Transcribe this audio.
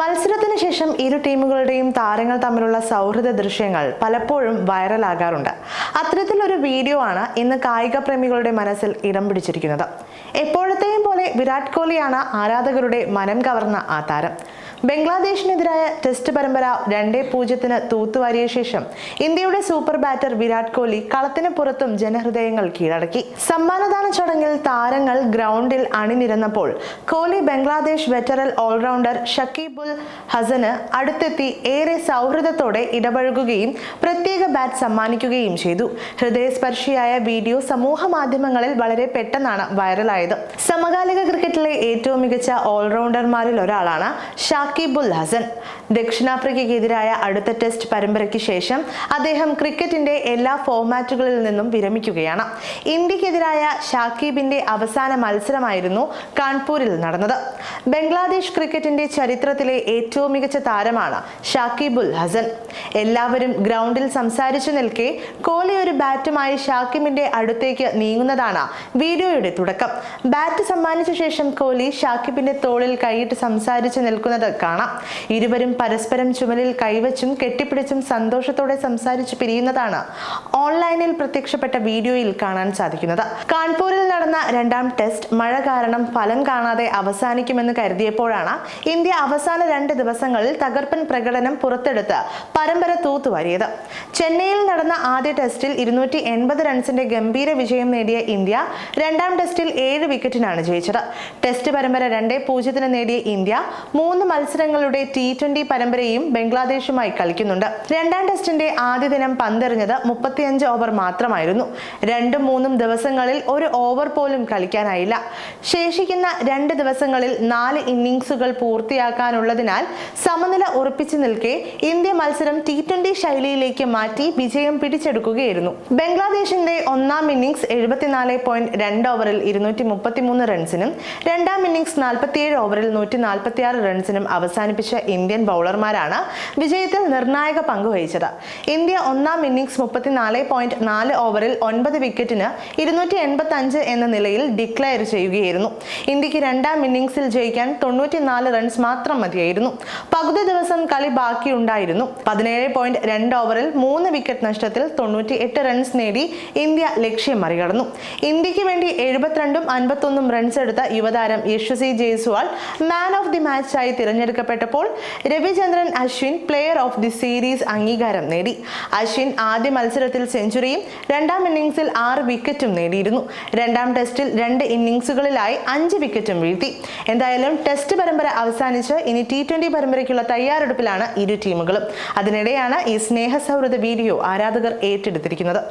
മത്സരത്തിന് ശേഷം ഇരു ടീമുകളുടെയും താരങ്ങൾ തമ്മിലുള്ള സൗഹൃദ ദൃശ്യങ്ങൾ പലപ്പോഴും വൈറലാകാറുണ്ട്. അത്തരത്തിലൊരു വീഡിയോ ആണ് ഇന്ന് കായിക പ്രേമികളുടെ മനസ്സിൽ ഇടം പിടിച്ചിരിക്കുന്നത്. എപ്പോഴത്തെയും പോലെ വിരാട് കോഹ്ലിയാണ് ആരാധകരുടെ മനം കവർന്ന ആ താരം. ബംഗ്ലാദേശിനെതിരായ ടെസ്റ്റ് പരമ്പര 2-0 തൂത്തുവാരിയ ശേഷം ഇന്ത്യയുടെ സൂപ്പർ ബാറ്റർ വിരാട് കോഹ്ലി കളത്തിന് പുറത്തും ജനഹൃദയങ്ങൾ കീഴടക്കി. സമ്മാനദാന ചടങ്ങിൽ താരങ്ങൾ ഗ്രൗണ്ടിൽ അണിനിരന്നപ്പോൾ കോഹ്ലി ബംഗ്ലാദേശ് വെറ്ററൻ ഓൾറൗണ്ടർ ഷക്കീബുൽ ഹസന് അടുത്തെത്തി ഏറെ സൗഹൃദത്തോടെ ഇടപഴകുകയും പ്രത്യേക ബാറ്റ് സമ്മാനിക്കുകയും ചെയ്തു. ഹൃദയസ്പർശിയായ വീഡിയോ സമൂഹ മാധ്യമങ്ങളിൽ വളരെ പെട്ടെന്നാണ് വൈറലായത്. സമകാലിക ക്രിക്കറ്റിലെ ഏറ്റവും മികച്ച ഓൾറൗണ്ടർമാരിൽ ഒരാളാണ് ഷക്കീബുൽ ഹസൻ. ദക്ഷിണാഫ്രിക്കയ്ക്കെതിരായ അടുത്ത ടെസ്റ്റ് പരമ്പരയ്ക്ക് ശേഷം അദ്ദേഹം ക്രിക്കറ്റിന്റെ എല്ലാ ഫോർമാറ്റുകളിൽ നിന്നും വിരമിക്കുകയാണ്. ഇന്ത്യക്കെതിരായ ഷാക്കിബിന്റെ അവസാന മത്സരമായിരുന്നു കാൺപൂരിൽ നടന്നത്. ബംഗ്ലാദേശ് ക്രിക്കറ്റിന്റെ ചരിത്രത്തിലെ ഏറ്റവും മികച്ച താരമാണ് ഷക്കീബുൽ ഹസൻ. എല്ലാവരും ഗ്രൗണ്ടിൽ സംസാരിച്ചു നിൽക്കെ കോഹ്ലി ഒരു ബാറ്റുമായി ഷാക്കിബിന്റെ അടുത്തേക്ക് നീങ്ങുന്നതാണ് വീഡിയോയുടെ തുടക്കം. ബാറ്റ് സമ്മാനിച്ച ശേഷം കോഹ്ലി ഷാക്കിബിന്റെ തോളിൽ കൈയിട്ട് സംസാരിച്ചു നിൽക്കുന്നത് കാണാം. ഇരുവരും പരസ്പരം ചുമലിൽ കൈവച്ചും കെട്ടിപ്പിടിച്ചും സന്തോഷത്തോടെ സംസാരിച്ചു പിരിയുന്നതാണ് ഓൺലൈനിൽ പ്രത്യക്ഷപ്പെട്ട വീഡിയോയിൽ കാണാൻ സാധിക്കുന്നത്. കാൺപൂരിൽ നടന്ന രണ്ടാം ടെസ്റ്റ് മഴ കാരണം ഫലം കാണാതെ അവസാനിക്കുമെന്ന് കരുതിയപ്പോഴാണ് ഇന്ത്യ അവസാന 2 ദിവസങ്ങളിൽ തകർപ്പൻ പ്രകടനം പുറത്തെടുത്ത് പരമ്പര തൂത്തുവാരിയത്. ചെന്നൈയിൽ നടന്ന ആദ്യ ടെസ്റ്റിൽ 280 റൺസിന്റെ ഗംഭീര വിജയം നേടിയ ഇന്ത്യ രണ്ടാം ടെസ്റ്റിൽ 7 വിക്കറ്റിനാണ് ജയിച്ചത്. ടെസ്റ്റ് പരമ്പര 2-0 നേടിയ ഇന്ത്യ 3 മത്സരങ്ങളുടെ T20 പരമ്പരയും ബംഗ്ലാദേശുമായി കളിക്കുന്നുണ്ട്. രണ്ടാം ടെസ്റ്റിന്റെ ആദ്യ ദിനം പന്തെറിഞ്ഞത് 35 ഓവർ മാത്രമായിരുന്നു. 2-3 ദിവസങ്ങളിൽ ഒരു ഓവർ പോലും കളിക്കാനായില്ല. ശേഷിക്കുന്ന 2 ദിവസങ്ങളിൽ 4 ഇന്നിംഗ്സുകൾ പൂർത്തിയാക്കാനുള്ളതിനാൽ സമനില ഉറപ്പിച്ചു നിൽക്കെ ഇന്ത്യ മത്സരം T20 ശൈലിയിലേക്ക് മാറ്റി വിജയം പിടിച്ചെടുക്കുകയായിരുന്നു. ബംഗ്ലാദേശിന്റെ ഒന്നാം ഇന്നിംഗ്സ് 74.2 ഓവറിൽ 233 റൺസിനും രണ്ടാം ഇന്നിംഗ്സ് 47 ഓവറിൽ 146 റൺസിനും അവസാനിപ്പിച്ച ഇന്ത്യൻ ബൗളർമാരാണ് വിജയത്തിൽ നിർണായക പങ്കുവഹിച്ചത്. ഇന്ത്യ ഒന്നാം ഇന്നിംഗ്സ് 34.4 ഓവറിൽ 9 വിക്കറ്റിന് 285 എന്ന നിലയിൽ ഡിക്ലെയർ ചെയ്യുകയായിരുന്നു. ഇന്ത്യക്ക് രണ്ടാം ഇന്നിംഗ്സിൽ ജയിക്കാൻ 94 റൺസ് മാത്രം മതിയായിരുന്നു. പകുതി ദിവസം കളി ബാക്കിയുണ്ടായിരുന്നു. 17.2 ഓവറിൽ 3 വിക്കറ്റ് നഷ്ടത്തിൽ 98 റൺസ് നേടി ഇന്ത്യ ലക്ഷ്യം മറികടന്നു. ഇന്ത്യക്ക് വേണ്ടി 72ഉം 51ഉം റൺസ് എടുത്ത യുവതാരം Yashasvi Jaiswal man of the മാച്ചായി തിരഞ്ഞെടുക്കപ്പെട്ടപ്പോൾ Ravichandran Ashwin player of the series അംഗീകാരം നേടി. അശ്വിൻ ആദ്യ മത്സരത്തിൽ സെഞ്ചുറിയും രണ്ടാം ഇന്നിംഗ്സിൽ 6 വിക്കറ്റും നേടിയിരുന്നു. രണ്ടാം ടെസ്റ്റിൽ 2 ഇന്നിംഗ്സുകളിലായി 5 വിക്കറ്റും വീഴ്ത്തി. എന്തായാലും ടെസ്റ്റ് പരമ്പര അവസാനിച്ച് ഇനി T20 പരമ്പരയ്ക്കുള്ള തയ്യാറെടുപ്പിലാണ് ഇരു ടീമുകളും. അതിനിടെയാണ് ഈ സ്നേഹ സൗഹൃദ വീഡിയോ ആരാധകർ ഏറ്റെടുത്തിരിക്കുന്നത്.